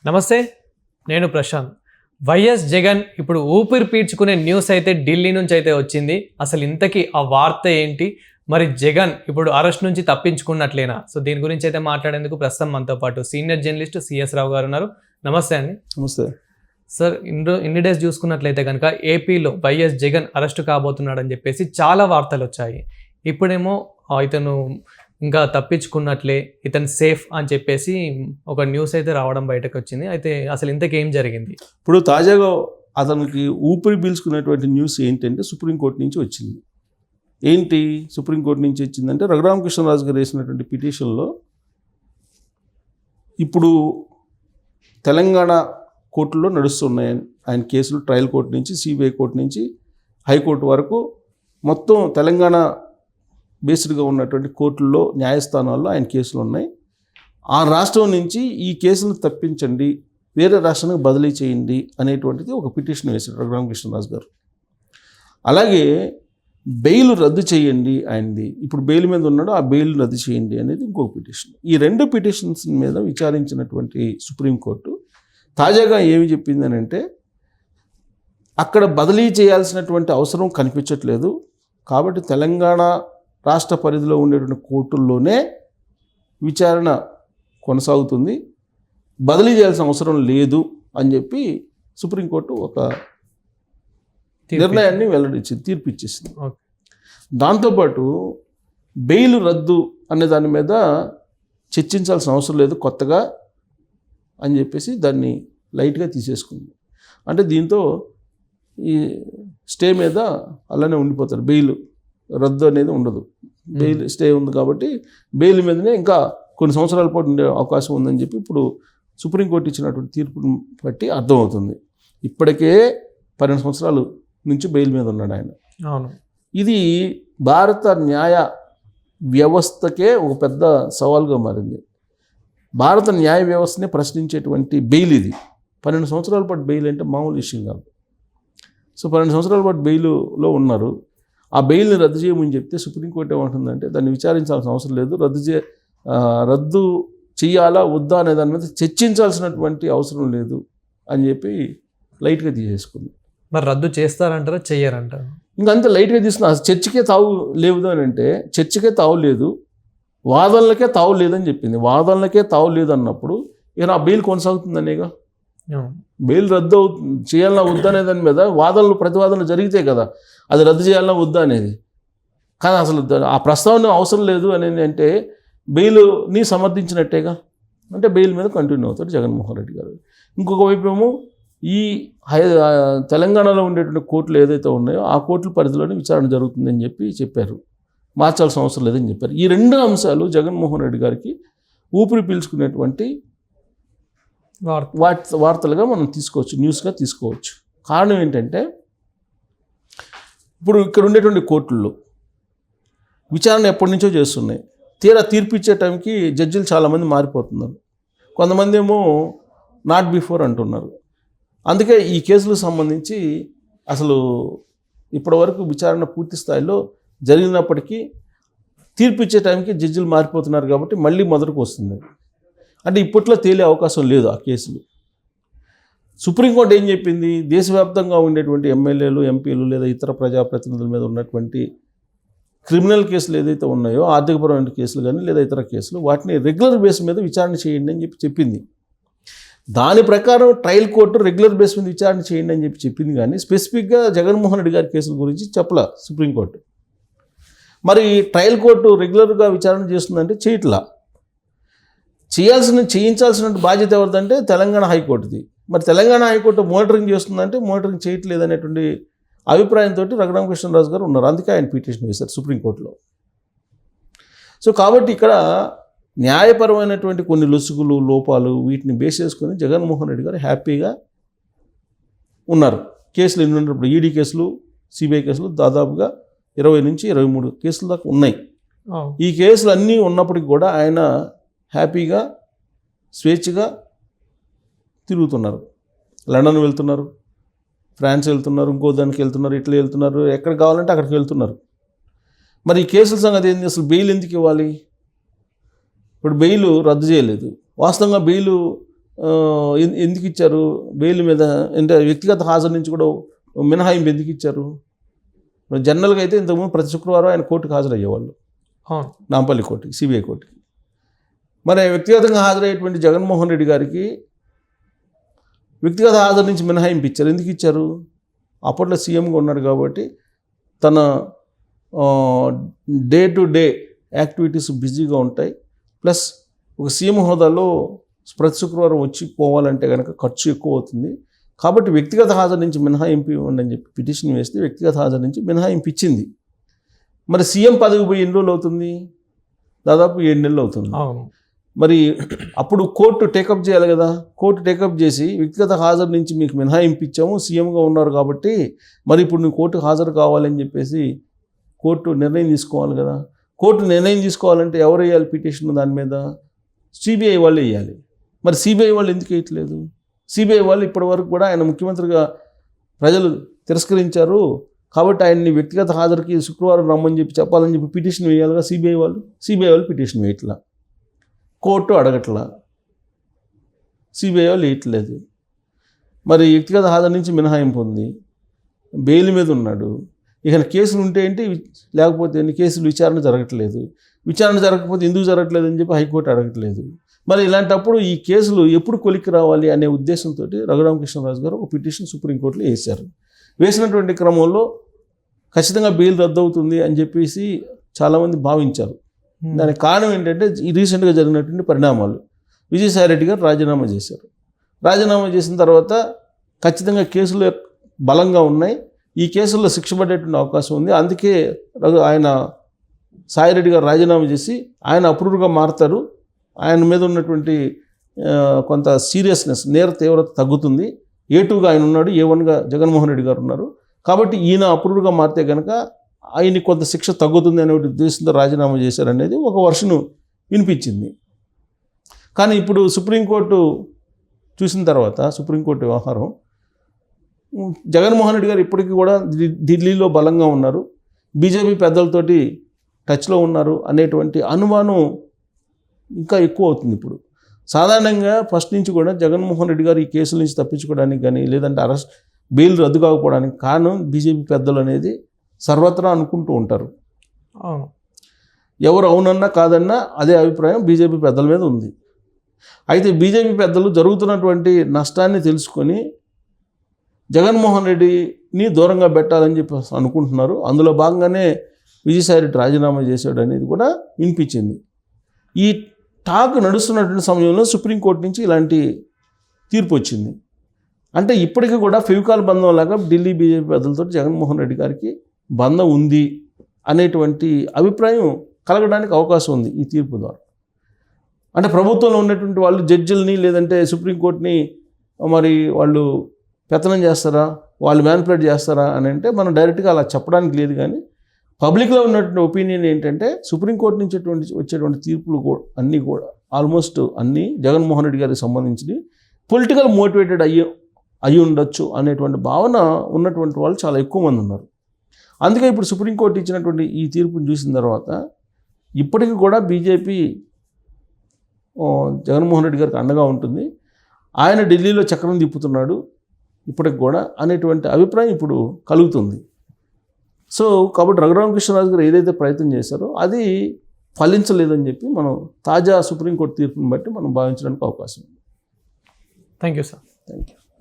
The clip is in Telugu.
నమస్తే, నేను ప్రశాంత్. వైఎస్ జగన్ ఇప్పుడు ఊపిరి పీల్చుకునే న్యూస్ అయితే ఢిల్లీ నుంచి అయితే వచ్చింది. అసలు ఇంతకీ ఆ వార్త ఏంటి? మరి జగన్ ఇప్పుడు అరెస్ట్ నుంచి తప్పించుకున్నట్లేనా? సో దీని గురించి అయితే మాట్లాడేందుకు ప్రస్తుతం మనతో పాటు సీనియర్ జర్నలిస్ట్ సిఎస్ రావు గారు ఉన్నారు. నమస్తే అండి. నమస్తే సార్. ఇన్ని డేస్ చూసుకున్నట్లయితే కనుక ఏపీలో వైఎస్ జగన్ అరెస్ట్ కాబోతున్నాడని చెప్పేసి చాలా వార్తలు వచ్చాయి. ఇప్పుడేమో ఇతను ఇంకా తప్పించుకున్నట్లే, ఇతను సేఫ్ అని చెప్పేసి ఒక న్యూస్ అయితే రావడం బయటకు వచ్చింది. అయితే అసలు ఇంతకేం జరిగింది? ఇప్పుడు తాజాగా అతనికి ఊపిరి పీల్చుకునేటువంటి న్యూస్ ఏంటంటే సుప్రీంకోర్టు నుంచి వచ్చింది. ఏంటి సుప్రీంకోర్టు నుంచి వచ్చిందంటే రఘురామకృష్ణరాజు గారు వేసినటువంటి పిటిషన్లో ఇప్పుడు తెలంగాణ కోర్టులో నడుస్తున్నాయి ఆయన కేసులు. ట్రయల్ కోర్టు నుంచి సిబిఐ కోర్టు నుంచి హైకోర్టు వరకు మొత్తం తెలంగాణ బేస్డ్గా ఉన్నటువంటి కోర్టుల్లో న్యాయస్థానాల్లో ఆయన కేసులు ఉన్నాయి. ఆ రాష్ట్రం నుంచి ఈ కేసును తప్పించండి, వేరే రాష్ట్రానికి బదిలీ చేయండి అనేటువంటిది ఒక పిటిషన్ వేశారు రఘురామకృష్ణరాజు గారు. అలాగే బెయిల్ రద్దు చేయండి ఆయనది, ఇప్పుడు బెయిల్ మీద ఉన్నాడు, ఆ బెయిల్ రద్దు చేయండి అనేది ఇంకొక పిటిషన్. ఈ రెండు పిటిషన్స్ మీద విచారించినటువంటి సుప్రీంకోర్టు తాజాగా ఏమి చెప్పిందని అంటే అక్కడ బదిలీ చేయాల్సినటువంటి అవసరం కనిపించట్లేదు, కాబట్టి తెలంగాణ రాష్ట్ర పరిధిలో ఉండేటువంటి కోర్టుల్లోనే విచారణ కొనసాగుతుంది, బదిలీ చేయాల్సిన అవసరం లేదు అని చెప్పి సుప్రీంకోర్టు ఒక నిర్ణయాన్ని వెల్లడించింది, తీర్పు ఇచ్చేసింది. దాంతోపాటు బెయిల్ రద్దు అనే దాని మీద చర్చించాల్సిన అవసరం లేదు కొత్తగా అని చెప్పేసి దాన్ని లైట్గా తీసేసుకుంది. అంటే దీంతో ఈ స్టే మీద అలానే ఉండిపోతారు, బెయిల్ రద్దు అనేది ఉండదు. బెయిల్ స్టే ఉంది కాబట్టి బెయిల్ మీదనే ఇంకా కొన్ని సంవత్సరాల పాటు ఉండే అవకాశం ఉందని చెప్పి ఇప్పుడు సుప్రీంకోర్టు ఇచ్చినటువంటి తీర్పును బట్టి అర్థమవుతుంది. ఇప్పటికే 12 సంవత్సరాలు నుంచి బెయిల్ మీద ఉన్నాడు ఆయన. అవును, ఇది భారత న్యాయ వ్యవస్థకే ఒక పెద్ద సవాల్గా మారింది. భారత న్యాయ వ్యవస్థని ప్రశ్నించేటువంటి బెయిల్ ఇది. 12 సంవత్సరాల పాటు బెయిల్ అంటే మామూలు విషయం కాదు. సో 12 సంవత్సరాల పాటు బెయిల్లో ఉన్నారు. ఆ బెయిల్ని రద్దు చేయమని చెప్తే సుప్రీంకోర్టు ఏమంటుందంటే దాన్ని విచారించాల్సిన అవసరం లేదు, రద్దు చేయాలా వద్దా అనే దాని మీద చర్చించాల్సినటువంటి అవసరం లేదు అని చెప్పి లైట్గా తీసేసుకుంది. మరి రద్దు చేస్తారంటారా చెయ్యరంటారా? ఇంకంతే లైట్గా తీసుకున్నా. చర్చకే తావు లేదు అని అంటే చర్చకే తావు లేదు, వాదనలకే తావు లేదని చెప్పింది. వాదనలకే తావు లేదు అన్నప్పుడు ఇక ఆ బెయిల్ కొనసాగుతుందనేగా. బెయిల్ రద్దు చేయాలన్నా వద్దా అనే దాని మీద వాదనలు ప్రతివాదనలు జరిగితే కదా అది రద్దు చేయాలన్నా వద్దా అనేది. కానీ అసలు ఆ ప్రస్తావన అవసరం లేదు అనేది అంటే బెయిల్ని సమర్థించినట్టేగా. అంటే బెయిల్ మీద కంటిన్యూ అవుతాడు జగన్మోహన్ రెడ్డి గారు. ఇంకొక వైపు ఏమో ఈ తెలంగాణలో ఉండేటువంటి కోర్టులు ఏదైతే ఉన్నాయో ఆ కోర్టుల పరిధిలోనే విచారణ జరుగుతుందని చెప్పారు, మార్చాల్సిన అవసరం లేదని చెప్పారు. ఈ రెండు అంశాలు జగన్మోహన్ రెడ్డి గారికి ఊపిరి పీల్చుకునేటువంటి వార్తలుగా మనం తీసుకోవచ్చు, న్యూస్గా తీసుకోవచ్చు. కారణం ఏంటంటే ఇప్పుడు ఇక్కడ ఉండేటువంటి కోర్టుల్లో విచారణ ఎప్పటి నుంచో చేస్తున్నాయి. తీరా తీర్పు ఇచ్చే టైంకి జడ్జిలు చాలామంది మారిపోతున్నారు. కొంతమంది ఏమో నాట్ బిఫోర్ అంటున్నారు. అందుకే ఈ కేసులకు సంబంధించి అసలు ఇప్పటివరకు విచారణ పూర్తి స్థాయిలో జరిగినప్పటికీ తీర్పు ఇచ్చే టైంకి జడ్జిలు మారిపోతున్నారు కాబట్టి మళ్ళీ మొదటికి వస్తుంది. అంటే ఇప్పట్లో తేలే అవకాశం లేదు ఆ కేసులు. సుప్రీంకోర్టు ఏం చెప్పింది, దేశవ్యాప్తంగా ఉండేటువంటి ఎమ్మెల్యేలు, ఎంపీలు లేదా ఇతర ప్రజాప్రతినిధుల మీద ఉన్నటువంటి క్రిమినల్ కేసులు ఏదైతే ఉన్నాయో, ఆర్థికపరమైన కేసులు కానీ లేదా ఇతర కేసులు, వాటిని రెగ్యులర్ బేస్ మీద విచారణ చేయండి అని చెప్పింది. దాని ప్రకారం ట్రయల్ కోర్టు రెగ్యులర్ బేస్ మీద విచారణ చేయండి అని చెప్పింది. కానీ స్పెసిఫిక్గా జగన్మోహన్ రెడ్డి గారి కేసుల గురించి చెప్పలా సుప్రీంకోర్టు. మరి ట్రయల్ కోర్టు రెగ్యులర్గా విచారణ చేస్తుందంటే చేయట్లా. చేయించాల్సిన బాధ్యత ఎవరిదంటే తెలంగాణ హైకోర్టుది. మరి తెలంగాణ హైకోర్టు మోనిటరింగ్ చేస్తుందంటే మోనిటరింగ్ చేయట్లేదు అనేటువంటి అభిప్రాయంతో రఘురామకృష్ణరాజు గారు ఉన్నారు. అందుకే ఆయన పిటిషన్ వేశారు సుప్రీంకోర్టులో. సో కాబట్టి ఇక్కడ న్యాయపరమైనటువంటి కొన్ని లొసుగులు, లోపాలు వీటిని బేస్ చేసుకొని జగన్మోహన్ రెడ్డి గారు హ్యాపీగా ఉన్నారు. కేసులు ఎన్ని ఉన్నప్పుడు ఈడీ కేసులు, సిబిఐ కేసులు దాదాపుగా 20 నుంచి 23 కేసుల దాకా ఉన్నాయి. ఈ కేసులు అన్నీ ఉన్నప్పటికీ కూడా ఆయన హ్యాపీగా స్వేచ్ఛగా తిరుగుతున్నారు. లండన్ వెళ్తున్నారు, ఫ్రాన్స్ వెళ్తున్నారు, ఇంకో దానికి వెళ్తున్నారు, ఇట్లా వెళ్తున్నారు, ఎక్కడ కావాలంటే అక్కడికి వెళ్తున్నారు. మరి ఈ కేసుల సంగతి ఏంది, అసలు బెయిల్ ఎందుకు ఇవ్వాలి? ఇప్పుడు బెయిల్ రద్దు చేయలేదు. వాస్తవంగా బెయిల్ ఎందుకు ఇచ్చారు బెయిల్ మీద, అంటే వ్యక్తిగత హాజరు నుంచి కూడా మినహాయింపు ఎందుకు ఇచ్చారు? జనరల్గా అయితే ఇంతకుముందు ప్రతి శుక్రవారం ఆయన కోర్టుకు హాజరయ్యేవాళ్ళు, అవును. నాంపల్లి కోర్టుకి, సిబిఐ కోర్టుకి. మరి వ్యక్తిగతంగా హాజరయ్యేటువంటి జగన్మోహన్ రెడ్డి గారికి వ్యక్తిగత హాజరు నుంచి మినహాయింపు ఇచ్చారు. ఎందుకు ఇచ్చారు? అప్పట్లో సీఎంగా ఉన్నాడు కాబట్టి తన డే టు డే యాక్టివిటీస్ బిజీగా ఉంటాయి. ప్లస్ ఒక సీఎం హోదాలో ప్రతి శుక్రవారం వచ్చి పోవాలంటే కనుక ఖర్చు ఎక్కువ అవుతుంది. కాబట్టి వ్యక్తిగత హాజరు నుంచి మినహాయింపు ఇవ్వండి అని చెప్పి పిటిషన్ వేస్తే వ్యక్తిగత హాజరు నుంచి మినహాయింపు ఇచ్చింది. మరి సీఎం పదవి పోయి ఎన్ని రోజులు అవుతుంది? దాదాపు 7 నెలలు అవుతుంది. అవును. మరి అప్పుడు కోర్టు టేకప్ చేయాలి కదా. కోర్టు టేకప్ చేసి వ్యక్తిగత హాజరు నుంచి మీకు మినహాయింపు ఇచ్చాము, సీఎంగా ఉన్నారు కాబట్టి మరి ఇప్పుడు నువ్వు కోర్టు హాజరు కావాలని చెప్పేసి కోర్టు నిర్ణయం తీసుకోవాలి కదా. కోర్టు నిర్ణయం తీసుకోవాలంటే ఎవరు వేయాలి పిటిషన్? దాని మీద సిబిఐ వాళ్ళు వేయాలి. మరి సిబిఐ వాళ్ళు ఎందుకు వేయట్లేదు? సిబిఐ వాళ్ళు ఇప్పటి వరకు కూడా ఆయన ముఖ్యమంత్రిగా ప్రజలు తిరస్కరించారు కాబట్టి ఆయన్ని వ్యక్తిగత హాజరుకి శుక్రవారం రమ్మని చెప్పాలని చెప్పి పిటిషన్ వేయాలిగా సిబిఐ వాళ్ళు పిటిషన్ వేయట్లా, కోర్టు అడగట్లా, సిబిఐ వాళ్ళు వేయట్లేదు. మరి వ్యక్తిగత హాజరు నుంచి మినహాయింపు ఉంది, బెయిల్ మీద ఉన్నాడు. ఇక కేసులు ఉంటే ఏంటి, లేకపోతే ఎన్ని కేసులు విచారణ జరగట్లేదు. విచారణ జరగకపోతే ఎందుకు జరగట్లేదు అని చెప్పి హైకోర్టు అడగట్లేదు. మరి ఇలాంటప్పుడు ఈ కేసులు ఎప్పుడు కొలిక్కి రావాలి అనే ఉద్దేశంతో రఘురామకృష్ణరాజు గారు ఒక పిటిషన్ సుప్రీంకోర్టులో వేశారు. వేసినటువంటి క్రమంలో ఖచ్చితంగా బెయిల్ రద్దు అవుతుంది అని చెప్పేసి చాలామంది భావించారు. దానికి కారణం ఏంటంటే ఈ రీసెంట్గా జరిగినటువంటి పరిణామాలు. విజయసాయి రెడ్డి గారు రాజీనామా చేశారు. రాజీనామా చేసిన తర్వాత ఖచ్చితంగా కేసులు బలంగా ఉన్నాయి, ఈ కేసుల్లో శిక్ష పడేటువంటి అవకాశం ఉంది. అందుకే ఆయన సాయిరెడ్డి గారు రాజీనామా చేసి ఆయన అప్రూవ్గా మారుతారు. ఆయన మీద ఉన్నటువంటి కొంత సీరియస్నెస్, నేర తీవ్రత తగ్గుతుంది. A2గా ఆయన ఉన్నాడు, A1గా జగన్మోహన్ రెడ్డి గారు ఉన్నారు. కాబట్టి ఈయన అప్రూవ్గా మారితే కనుక ఆయన్ని కొంత శిక్ష తగ్గుతుంది అనే ఉద్దేశంతో రాజీనామా చేశారనేది ఒక వర్షను వినిపించింది. కానీ ఇప్పుడు సుప్రీంకోర్టు చూసిన తర్వాత, సుప్రీంకోర్టు వ్యవహారం, జగన్మోహన్ రెడ్డి గారు ఇప్పటికీ కూడా ఢిల్లీలో బలంగా ఉన్నారు, బీజేపీ పెద్దలతోటి టచ్లో ఉన్నారు అనేటువంటి అనుమానం ఇంకా ఎక్కువ అవుతుంది. ఇప్పుడు సాధారణంగా ఫస్ట్ నుంచి కూడా జగన్మోహన్ రెడ్డి గారు ఈ కేసుల నుంచి తప్పించుకోవడానికి కానీ లేదంటే బెయిల్ రద్దు కాకపోవడానికి కారణం బీజేపీ పెద్దలు అనేది సర్వత్రా అనుకుంటూ ఉంటారు. ఎవరు అవునన్నా కాదన్నా అదే అభిప్రాయం బీజేపీ పెద్దల మీద ఉంది. అయితే బీజేపీ పెద్దలు జరుగుతున్నటువంటి నష్టాన్ని తెలుసుకొని జగన్మోహన్ రెడ్డిని దూరంగా పెట్టాలని చెప్పి అనుకుంటున్నారు. అందులో భాగంగానే విజయసాయి రెడ్డి రాజీనామా చేశాడు అనేది కూడా వినిపించింది. ఈ టాక్ నడుస్తున్నటువంటి సమయంలో సుప్రీంకోర్టు నుంచి ఇలాంటి తీర్పు వచ్చింది. అంటే ఇప్పటికీ కూడా ఫెవికాల్ బంధం లాగా ఢిల్లీ బీజేపీ పెద్దలతో జగన్మోహన్ రెడ్డి గారికి బంధం ఉంది అనేటువంటి అభిప్రాయం కలగడానికి అవకాశం ఉంది ఈ తీర్పు ద్వారా. అంటే ప్రభుత్వంలో ఉన్నటువంటి వాళ్ళు జడ్జిల్ని లేదంటే సుప్రీంకోర్టుని మరి వాళ్ళు పెత్తనం చేస్తారా, వాళ్ళు మ్యానిపులేట్ చేస్తారా అని అంటే మనం డైరెక్ట్గా అలా చెప్పడానికి లేదు. కానీ పబ్లిక్లో ఉన్నటువంటి ఒపీనియన్ ఏంటంటే సుప్రీంకోర్టు నుంచి వచ్చేటువంటి తీర్పులు అన్నీ కూడా ఆల్మోస్ట్ అన్నీ జగన్మోహన్ రెడ్డి గారికి సంబంధించి పొలిటికల్ మోటివేటెడ్ అయ్యి ఉండొచ్చు అనేటువంటి భావన ఉన్నటువంటి వాళ్ళు చాలా ఎక్కువ మంది ఉన్నారు. అందుకే ఇప్పుడు సుప్రీంకోర్టు ఇచ్చినటువంటి ఈ తీర్పును చూసిన తర్వాత ఇప్పటికీ కూడా బీజేపీ జగన్మోహన్ రెడ్డి గారికి అండగా ఉంటుంది, ఆయన ఢిల్లీలో చక్రం తిప్పుతున్నాడు ఇప్పటికి కూడా అనేటువంటి అభిప్రాయం ఇప్పుడు కలుగుతుంది. సో కాబట్టి రఘురామకృష్ణరాజు గారు ఏదైతే ప్రయత్నం చేశారో అది ఫలించలేదని చెప్పి మనం తాజా సుప్రీంకోర్టు తీర్పుని బట్టి మనం భావించడానికి అవకాశం ఉంది. Thank you sir. Thank you.